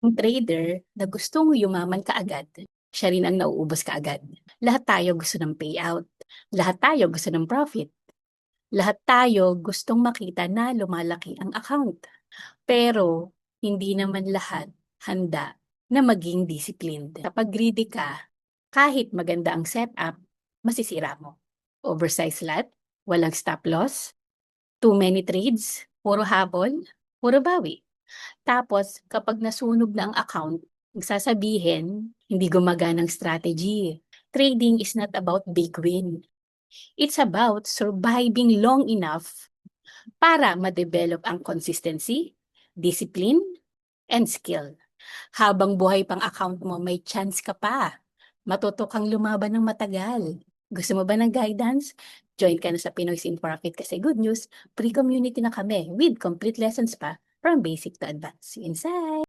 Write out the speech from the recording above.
Ang trader na gustong yumaman kaagad, siya rin ang nauubos kaagad. Lahat tayo gusto ng payout. Lahat tayo gusto ng profit. Lahat tayo gustong makita na lumalaki ang account. Pero hindi naman lahat handa na maging disciplined. Kapag greedy ka, kahit maganda ang setup, masisira mo. Oversized lot, walang stop loss, too many trades, puro habol, puro bawi. Tapos kapag nasunog na ang account, sasabihin, hindi gumagana ang strategy. Trading is not about big win. It's about surviving long enough para ma-develop ang consistency, discipline, and skill. Habang buhay pang account mo, may chance ka pa. Matuto kang lumaban ng matagal. Gusto mo ba ng guidance? Join ka na sa Pinoy's in Profit kasi good news, free community na kami with complete lessons pa from basic to advanced. See you inside!